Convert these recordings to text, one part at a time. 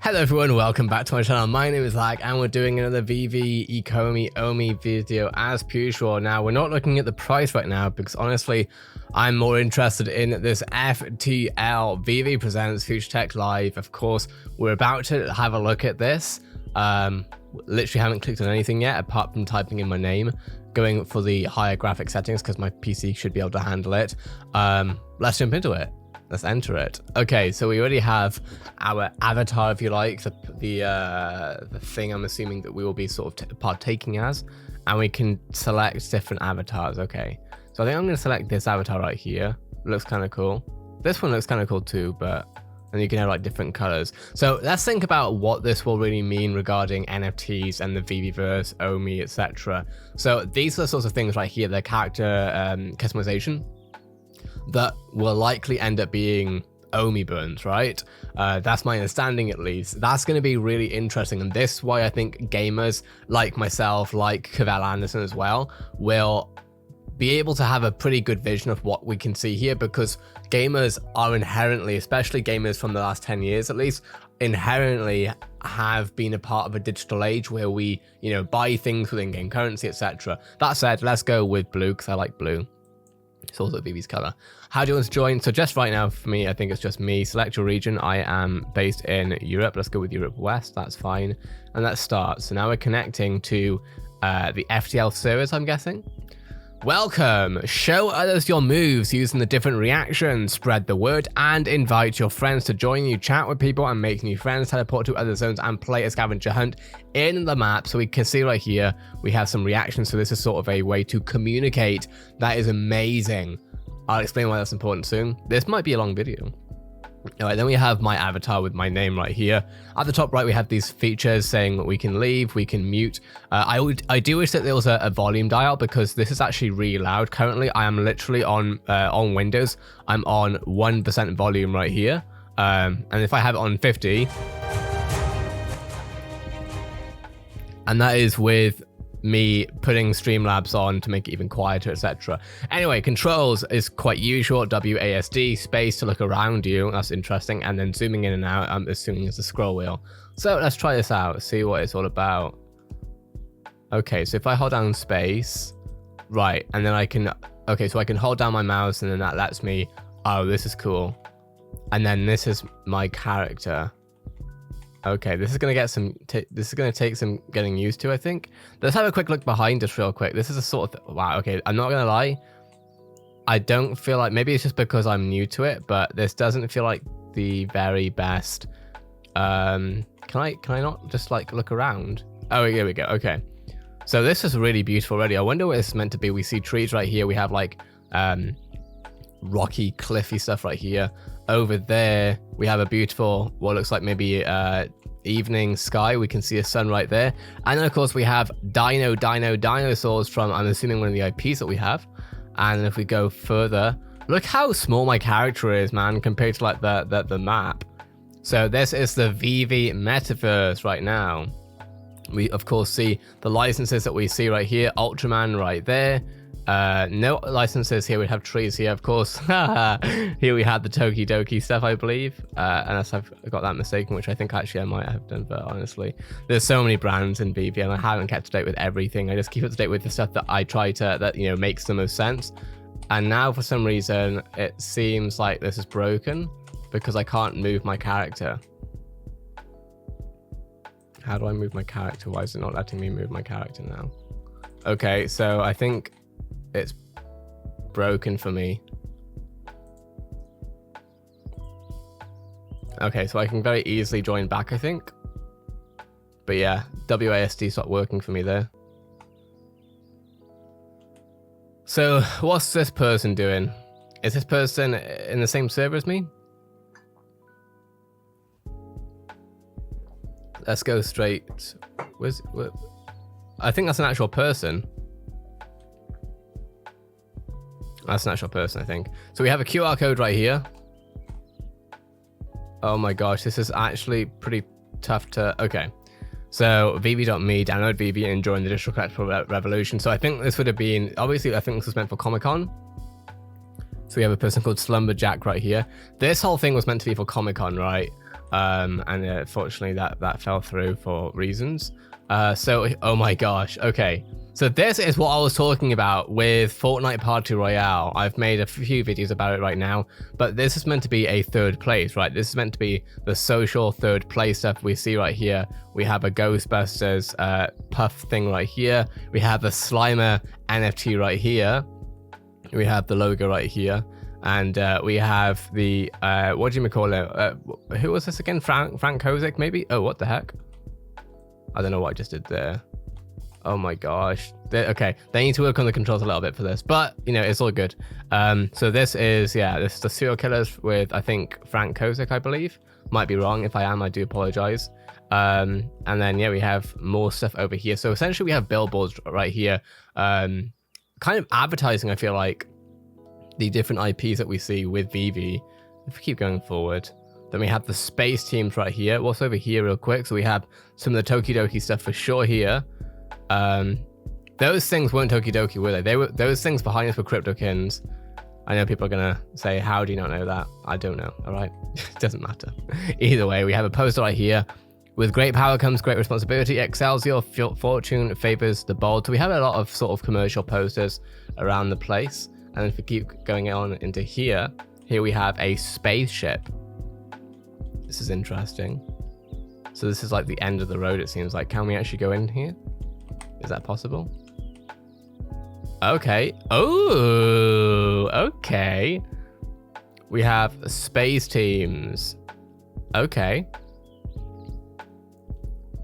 Hello everyone, welcome back to my channel. My name is Lag and we're doing another VeVe ECOMI video as per usual. Now we're not looking at the price right now because honestly I'm more interested in this FTL VeVe Presents Future Tech Live. Of course, we're about to have a look at this. Literally haven't clicked on anything yet apart from typing in my name, going for the higher graphic settings because my PC should be able to handle it. Let's jump into it. Let's enter it. Okay, so we already have our avatar, if you like, the thing I'm assuming that we will be sort of partaking as, and we can select different avatars. Okay, so I think I'm going to select this avatar right here. Looks kind of cool. This one looks kind of cool too, but and you can have like different colors. So let's think about what this will really mean regarding NFTs and the VeVeverse, ECOMI, etc. So these are the sorts of things right here, the character customization that will likely end up being ECOMI burns, right? That's my understanding at least. That's going to be really interesting, and this is why I think gamers like myself, like Cavell Anderson as well, will be able to have a pretty good vision of what we can see here, because gamers are inherently, especially gamers from the last 10 years at least, inherently have been a part of a digital age where we, you know, buy things with in-game currency, etc. That said, let's go with blue because I like blue. It's also VeVe's color. How do you want to join? So just right now for me, I think it's just me. Select your region. I am based in Europe. Let's go with Europe West. That's fine. And let's start. So now we're connecting to the FTL servers, I'm guessing. Welcome. Show others your moves using the different reactions. Spread the word and invite your friends to join you. Chat with people and make new friends. Teleport to other zones and play a scavenger hunt in the map. So we can see right here, we have some reactions. So this is sort of a way to communicate. That is amazing. I'll explain why that's important soon. This might be a long video. All right, then we have my avatar with my name right here. At the top right, we have these features saying we can leave, we can mute. I do wish that there was a volume dial because this is actually really loud. Currently, I am literally on Windows. I'm on 1% volume right here. And if I have it on 50, and that is with me putting Streamlabs on to make it even quieter, etc. Anyway, controls is quite usual. WASD, space to look around you. That's interesting. And then zooming in and out, I'm assuming is the scroll wheel. So let's try this out, see what it's all about. Okay, so if I hold down space, right, and then I can, okay, so I can hold down my mouse and then that lets me, oh, this is cool. And then this is my character. Okay, this is gonna get some. This is gonna take some getting used to, I think. Let's have a quick look behind us real quick. This is a sort of wow. Okay, I'm not gonna lie. I don't feel like, maybe it's just because I'm new to it, but this doesn't feel like the very best. Can I not just like look around? Oh, here we go. Okay, so this is really beautiful already. I wonder what it's meant to be. We see trees right here. We have like rocky, cliffy stuff right here. Over there we have a beautiful, what looks like maybe evening sky. We can see a sun right there, and then of course we have dinosaurs from, I'm assuming, one of the IPs that we have. And if we go further, look how small my character is, man, compared to like the map. So this is the Veve Metaverse right now. We of course see the licenses that we see right here. Ultraman right there. No licenses here. We have trees here, of course. Here we have the Tokidoki stuff, I believe, unless I've got that mistaken, which I think actually I might have done. But honestly, there's so many brands in VeVe and I haven't kept up to date with everything. I just keep up to date with the stuff that I try to, that, you know, makes the most sense. And now for some reason it seems like this is broken because I can't move my character. How do I move my character? Why is it not letting me move my character now? Okay, so I think it's broken for me. Okay, so I can very easily join back, I think. But yeah, WASD stopped working for me there. So what's this person doing? Is this person in the same server as me? Let's go straight. Where's, I think that's an actual person. That's an actual person, I think. So we have a QR code right here. Oh my gosh, this is actually pretty tough to... Okay. So VeVe.me, download VeVe and join the digital collectible revolution. So I think this would have been... Obviously, I think this was meant for Comic-Con. So we have a person called Slumberjack right here. This whole thing was meant to be for Comic-Con, right? And unfortunately that fell through for reasons. So, oh my gosh, okay. So this is what I was talking about with Fortnite Party Royale. I've made a few videos about it right now, but this is meant to be a third place, right? This is meant to be the social third place stuff we see right here. We have a Ghostbusters puff thing right here. We have the Slimer NFT right here. We have the logo right here. And we have the, what do you call it? Who was this again? Frank Kozik, maybe? Oh, what the heck? I don't know what I just did there. Oh my gosh. Okay, they need to work on the controls a little bit for this, but you know, it's all good. So this is the serial killers with, I think, Frank Kozik, I believe. Might be wrong. If I am, I do apologize. And then yeah, we have more stuff over here. So essentially we have billboards right here, kind of advertising, I feel like, the different IPs that we see with VeVe. If we keep going forward, then we have the space teams right here. What's over here real quick? So we have some of the Tokidoki stuff for sure here. Those things weren't Tokidoki, were they? They were, those things behind us were CryptoKins. I know people are gonna say, how do you not know that? I don't know, all right? It doesn't matter. Either way, we have a poster right here. With great power comes great responsibility. Excelsior, fortune favors the bold. So we have a lot of sort of commercial posters around the place. And if we keep going on into here, here we have a spaceship. This is interesting. So this is like the end of the road, it seems like. Can we actually go in here? Is that possible? Okay. Oh, okay. We have space teams. Okay.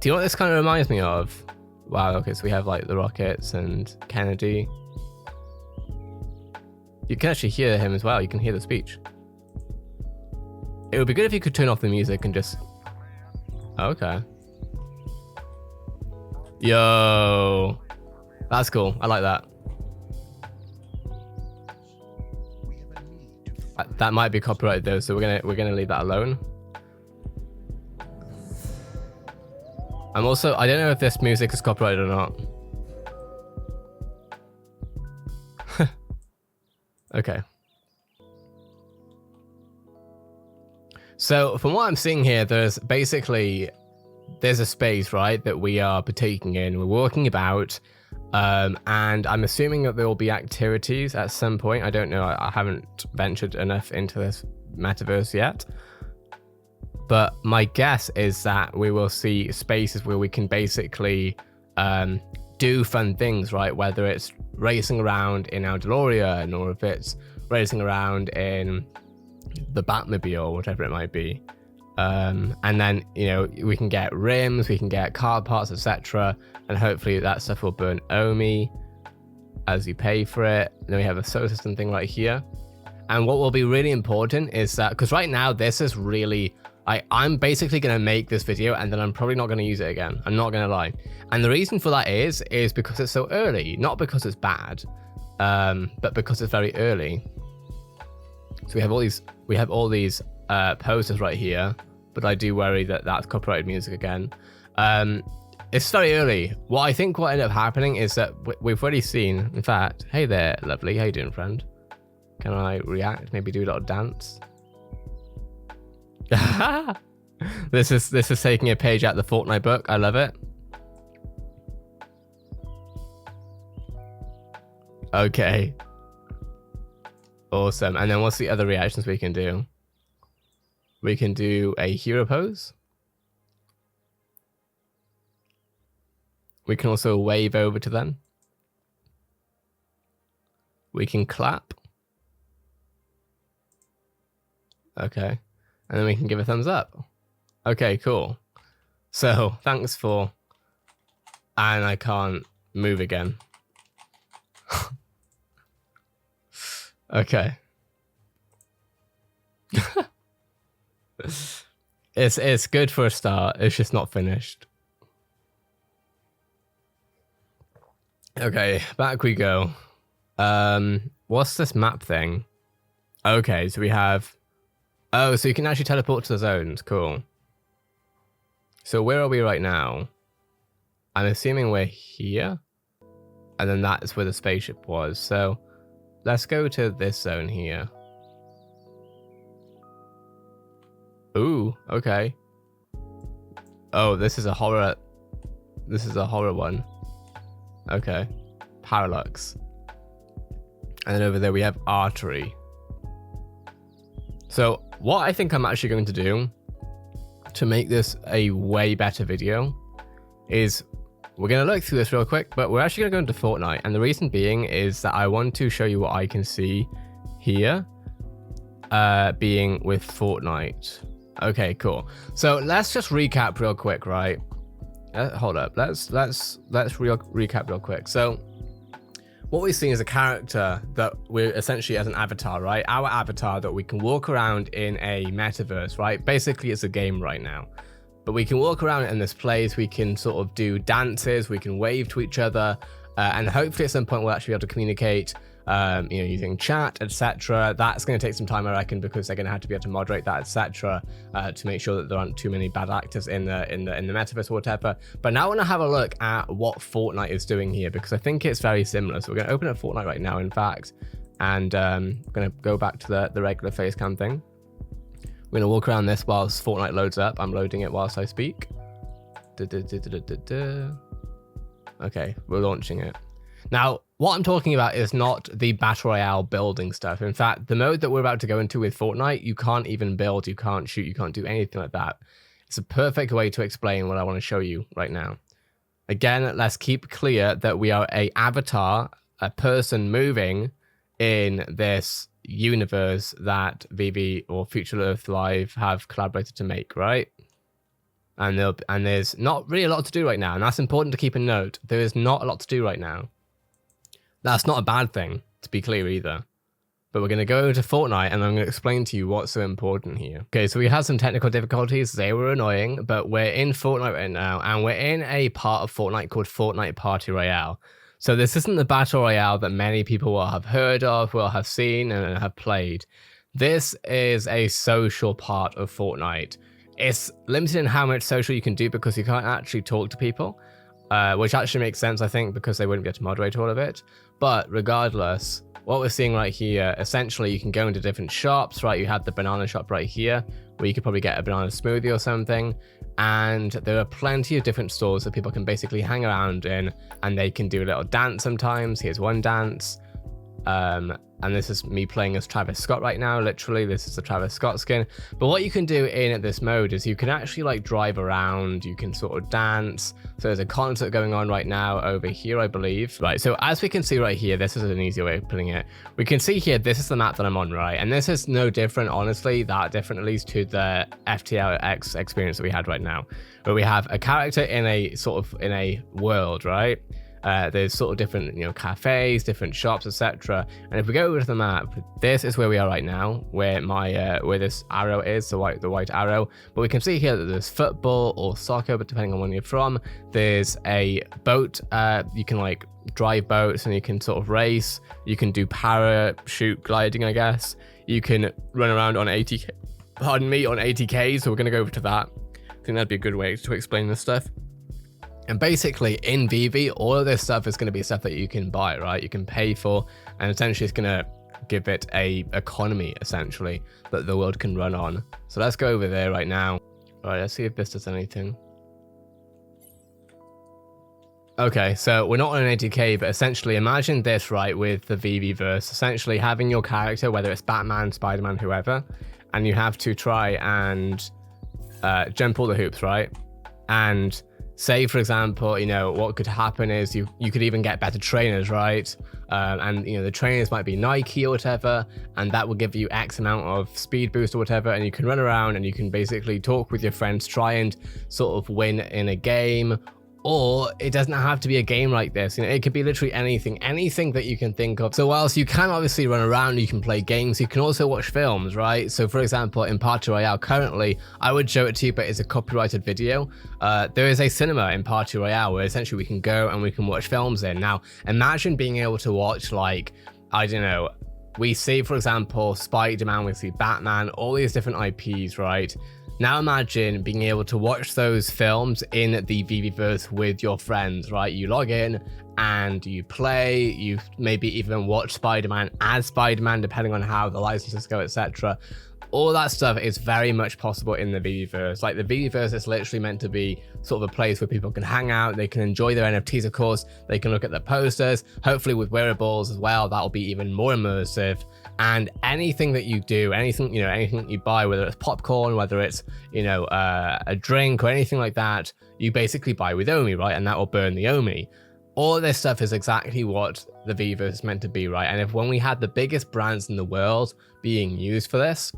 Do you know what this kind of reminds me of? Wow, okay, so we have like the Rockets and Kennedy. You can actually hear him as well. You can hear the speech. It would be good if you could turn off the music and just... Okay. Yo. That's cool. I like that. That might be copyrighted though, so we're gonna leave that alone. I'm also, I don't know if this music is copyrighted or not. Okay. So from what I'm seeing here, there's a space, right, that we are partaking in. We're walking about, and I'm assuming that there will be activities at some point. I don't know. I haven't ventured enough into this metaverse yet. But my guess is that we will see spaces where we can basically do fun things, right? Whether it's racing around in our DeLorean or if it's racing around in the Batmobile or whatever it might be. And then, you know, we can get rims, we can get car parts, etc. And hopefully that stuff will burn OMI as you pay for it. And then we have a solar system thing right here. And what will be really important is that, because right now this is really... I'm basically going to make this video and then I'm probably not going to use it again. I'm not going to lie. And the reason for that is because it's so early. Not because it's bad, but because it's very early. So we have all these posters right here, but I do worry that that's copyrighted music again. It's very early. What I think will end up happening is that we've already seen, in fact, hey there, lovely. How you doing, friend? Can I react? Maybe do a little dance? This is taking a page out of the Fortnite book. I love it. Okay. Awesome. And then what's the other reactions we can do? We can do a hero pose. We can also wave over to them. We can clap. Okay. And then we can give a thumbs up. Okay, cool. So, thanks for... And I can't move again. Okay. It's good for a start. It's just not finished. Okay, back we go. What's this map thing? Okay, so we have... Oh, so you can actually teleport to the zones. Cool. So where are we right now? I'm assuming we're here. And then that's where the spaceship was. So let's go to this zone here. Ooh, okay. Oh, this is a horror. This is a horror one. Okay. Parallax. And then over there we have artery. So what I think I'm actually going to do to make this a way better video is we're going to look through this real quick, but we're actually going to go into Fortnite. And the reason being is that I want to show you what I can see here being with Fortnite. Okay, cool. So let's just recap real quick, right? Hold up. Let's recap real quick. So what we're seeing is a character that we're essentially as an avatar, right? Our avatar that we can walk around in a metaverse, right? Basically, it's a game right now. But we can walk around in this place, we can sort of do dances, we can wave to each other, and hopefully at some point we'll actually be able to communicate, using chat, etc. That's going to take some time, I reckon, because they're going to have to be able to moderate that, etc., to make sure that there aren't too many bad actors in the metaverse or whatever. But now I want to have a look at what Fortnite is doing here, because I think it's very similar. So we're going to open up Fortnite right now, in fact, and I'm going to go back to the regular face cam thing. We're going to walk around this whilst Fortnite loads up. I'm loading it whilst I speak. Okay, we're launching it. Now, what I'm talking about is not the Battle Royale building stuff. In fact, the mode that we're about to go into with Fortnite, you can't even build, you can't shoot, you can't do anything like that. It's a perfect way to explain what I want to show you right now. Again, let's keep clear that we are an avatar, a person moving in this universe that VeVe or Future Earth Live have collaborated to make, right? And there's not really a lot to do right now, and that's important to keep in note. There is not a lot to do right now. That's not a bad thing, to be clear either. But we're going to go to Fortnite, and I'm going to explain to you what's so important here. Okay, so we had some technical difficulties. They were annoying, but we're in Fortnite right now, and we're in a part of Fortnite called Fortnite Party Royale. So this isn't the Battle Royale that many people will have heard of, will have seen, and have played. This is a social part of Fortnite. It's limited in how much social you can do because you can't actually talk to people, which actually makes sense, I think, because they wouldn't be able to moderate all of it. But regardless, what we're seeing right here, essentially you can go into different shops, right? You have the banana shop right here, where you could probably get a banana smoothie or something. And there are plenty of different stores that people can basically hang around in, and they can do a little dance sometimes. Here's one dance. And this is me playing as Travis Scott right now. Literally, this is the Travis Scott skin. But what you can do in this mode is you can actually like drive around, you can sort of dance. So there's a concert going on right now over here, I believe. Right, so as we can see right here, this is an easier way of putting it. We can see here, this is the map that I'm on, right? And this is no different, honestly, that different at least to the FTLX experience that we had right now, where we have a character in a sort of in a world, right? There's sort of different, cafes, different shops, etc. And if we go over to the map, this is where we are right now, where my where this arrow is, the white arrow. But we can see here that there's football or soccer, but depending on where you're from, there's a boat. You can like drive boats, and you can sort of race. You can do parachute gliding, I guess. You can run around on 80K. Pardon me, on 80K. So we're gonna go over to that. I think that'd be a good way to explain this stuff. And basically in VeVe, all of this stuff is going to be stuff that you can buy, right? You can pay for, and essentially it's going to give it a economy, essentially, that the world can run on. So let's go over there right now. All right, let's see if this does anything. Okay, so we're not on an 80K, but essentially imagine this, right, with the VeVeverse, essentially having your character, whether it's Batman, Spider-Man, whoever, and you have to try and jump all the hoops, right? And say, for example, what could happen is you could even get better trainers, right? And the trainers might be Nike or whatever, and that will give you X amount of speed boost or whatever, and you can run around and you can basically talk with your friends, try and sort of win in a game. Or it doesn't have to be a game like this. It could be literally anything that you can think of. So whilst you can obviously run around, you can play games, you can also watch films, right? So for example, in Party Royale currently, I would show it to you, but it's a copyrighted video. There is a cinema in Party Royale where essentially we can go and we can watch films in. Now, imagine being able to watch, like, I don't know, we see, for example, Spider-Man, we see Batman, all these different IPs, right? Now imagine being able to watch those films in the VeVeverse with your friends, right? You log in and you play, you maybe even watch Spider-Man as Spider-Man, depending on how the licenses go, etc. All that stuff is very much possible in the VeVeverse. Like, the VeVeverse is literally meant to be sort of a place where people can hang out, they can enjoy their NFTs, of course, they can look at their posters, hopefully with wearables as well, that'll be even more immersive. And anything that you do, anything, anything you buy, whether it's popcorn, whether it's, a drink or anything like that, you basically buy with OMI, right? And that will burn the OMI. All of this stuff is exactly what the VeVeverse is meant to be, right? And when we had the biggest brands in the world being used for this,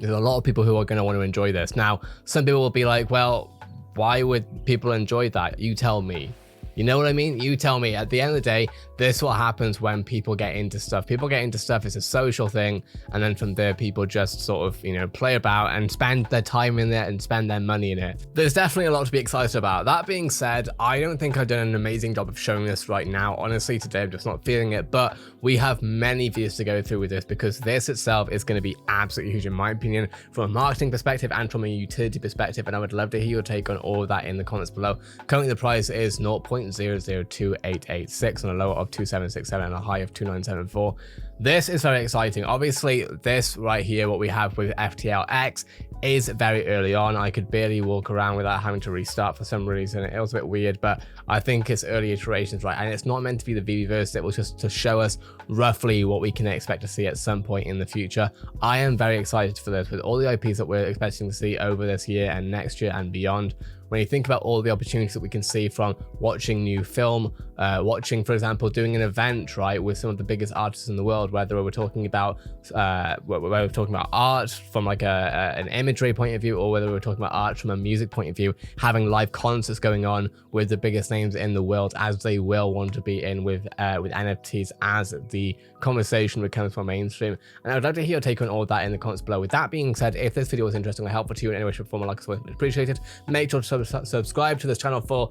there's a lot of people who are going to want to enjoy this. Now, some people will be like, well, why would people enjoy that? You tell me. You know what I mean? You tell me. At the end of the day, this is what happens when people get into stuff. People get into stuff, it's a social thing, and then from there, people just sort of, play about and spend their time in it and spend their money in it. There's definitely a lot to be excited about. That being said, I don't think I've done an amazing job of showing this right now. Honestly, today I'm just not feeling it, but we have many views to go through with this, because this itself is going to be absolutely huge in my opinion, from a marketing perspective and from a utility perspective, and I would love to hear your take on all of that in the comments below. Currently, the price is 0.002886 on a low of 2767 and a high of 2974. This is very exciting. Obviously, this right here, what we have with FTLX, is very early on. I could barely walk around without having to restart for some reason. It was a bit weird, but I think it's early iterations, right? And it's not meant to be the VeVeverse. It was just to show us roughly what we can expect to see at some point in the future. I am very excited for this, with all the IPs that we're expecting to see over this year and next year and beyond. When you think about all the opportunities that we can see from watching new film, watching, for example, doing an event, right, with some of the biggest artists in the world, whether we're talking about art from like an imagery point of view, or whether we're talking about art from a music point of view, having live concerts going on with the biggest names in the world, as they will want to be in with NFTs as the conversation becomes more mainstream. And I would like to hear your take on all that in the comments below. With that being said, if this video was interesting or helpful to you in any way, shape, or form, like us, appreciate it. Make sure to subscribe to this channel for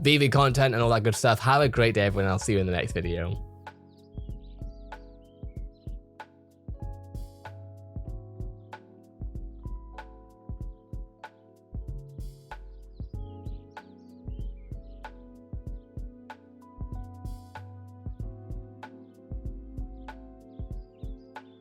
VeVe content and all that good stuff. Have a great day, everyone. I'll see you in the next video.